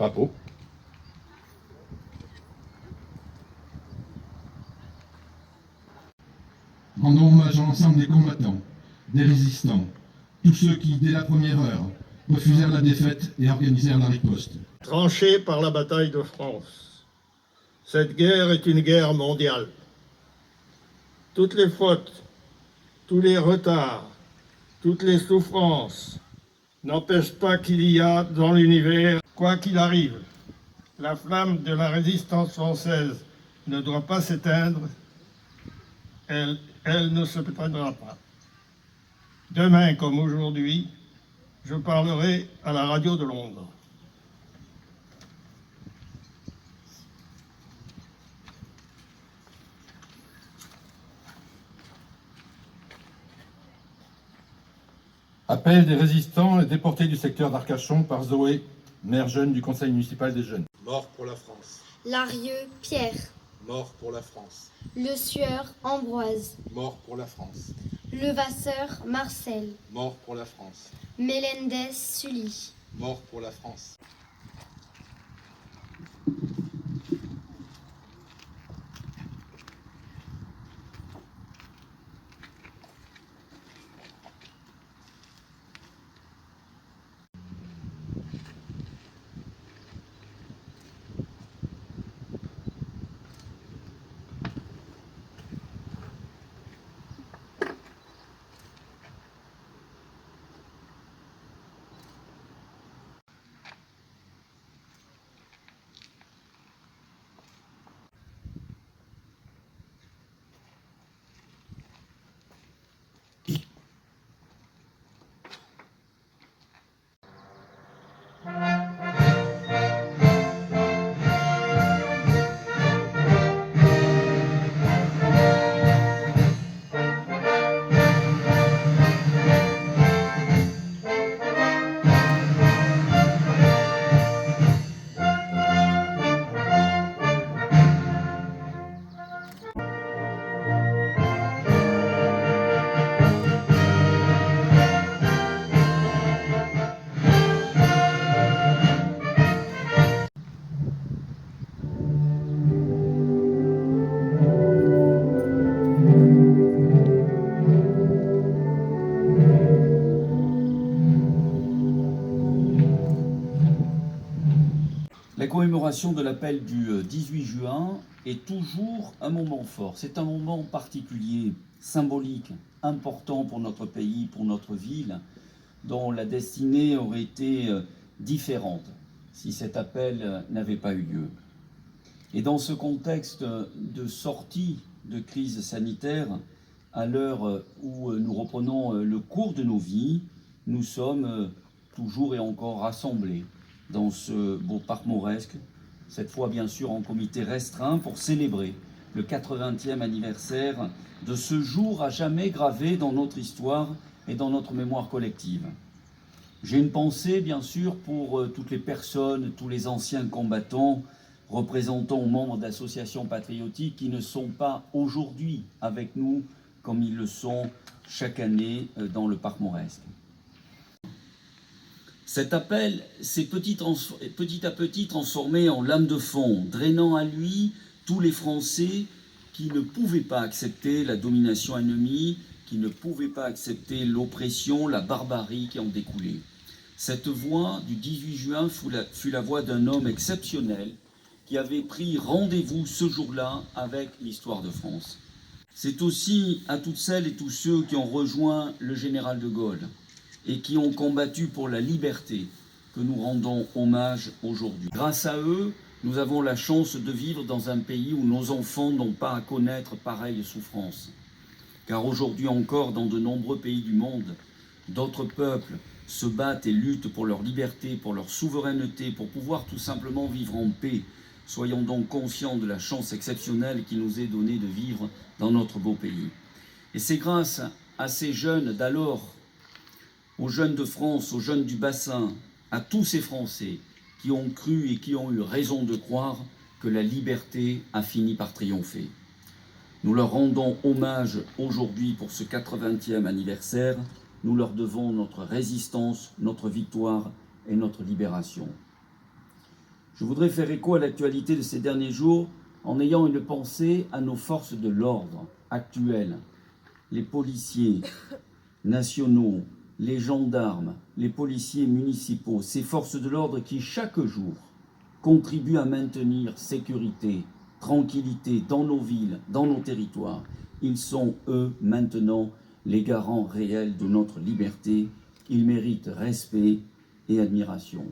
Drapeau. Rendons hommage à l'ensemble des combattants, des résistants, tous ceux qui, dès la première heure, refusèrent la défaite et organisèrent la riposte. Tranchée par la bataille de France, cette guerre est une guerre mondiale. Toutes les fautes, tous les retards, toutes les souffrances n'empêchent pas qu'il y a dans l'univers, quoi qu'il arrive, la flamme de la résistance française ne doit pas s'éteindre, elle ne se éteindra pas. Demain comme aujourd'hui, je parlerai à la radio de Londres. Appel des résistants et déportés du secteur d'Arcachon par Zoé, maire jeune du conseil municipal des jeunes. Mort pour la France. Larieux, Pierre. Mort pour la France. Le Sueur, Ambroise. Mort pour la France. Levasseur, Marcel. Mort pour la France. Melendez, Sully. Mort pour la France. La commémoration de l'appel du 18 juin est toujours un moment fort. C'est un moment particulier, symbolique, important pour notre pays, pour notre ville, dont la destinée aurait été différente si cet appel n'avait pas eu lieu. Et dans ce contexte de sortie de crise sanitaire, à l'heure où nous reprenons le cours de nos vies, nous sommes toujours et encore rassemblés dans ce beau parc mauresque, cette fois bien sûr en comité restreint pour célébrer le 80e anniversaire de ce jour à jamais gravé dans notre histoire et dans notre mémoire collective. J'ai une pensée bien sûr pour toutes les personnes, tous les anciens combattants, représentants ou membres d'associations patriotiques qui ne sont pas aujourd'hui avec nous comme ils le sont chaque année dans le parc mauresque. Cet appel s'est petit à petit transformé en lame de fond, drainant à lui tous les Français qui ne pouvaient pas accepter la domination ennemie, qui ne pouvaient pas accepter l'oppression, la barbarie qui en découlait. Cette voix du 18 juin fut la voix d'un homme exceptionnel qui avait pris rendez-vous ce jour-là avec l'histoire de France. C'est aussi à toutes celles et tous ceux qui ont rejoint le général de Gaulle et qui ont combattu pour la liberté que nous rendons hommage aujourd'hui. Grâce à eux, nous avons la chance de vivre dans un pays où nos enfants n'ont pas à connaître pareille souffrance. Car aujourd'hui encore, dans de nombreux pays du monde, d'autres peuples se battent et luttent pour leur liberté, pour leur souveraineté, pour pouvoir tout simplement vivre en paix. Soyons donc conscients de la chance exceptionnelle qui nous est donnée de vivre dans notre beau pays. Et c'est grâce à ces jeunes d'alors, aux jeunes de France, aux jeunes du bassin, à tous ces Français qui ont cru et qui ont eu raison de croire que la liberté a fini par triompher. Nous leur rendons hommage aujourd'hui pour ce 80e anniversaire. Nous leur devons notre résistance, notre victoire et notre libération. Je voudrais faire écho à l'actualité de ces derniers jours en ayant une pensée à nos forces de l'ordre actuelles, les policiers nationaux, les gendarmes, les policiers municipaux, ces forces de l'ordre qui chaque jour contribuent à maintenir sécurité, tranquillité dans nos villes, dans nos territoires. Ils sont, eux, maintenant, les garants réels de notre liberté. Ils méritent respect et admiration.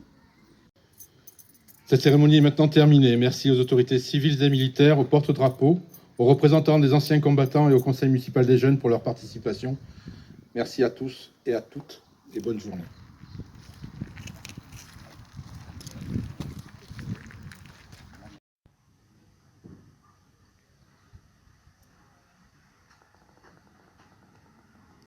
Cette cérémonie est maintenant terminée. Merci aux autorités civiles et militaires, aux porte-drapeaux, aux représentants des anciens combattants et au Conseil municipal des jeunes pour leur participation. Merci à tous et à toutes et bonne journée.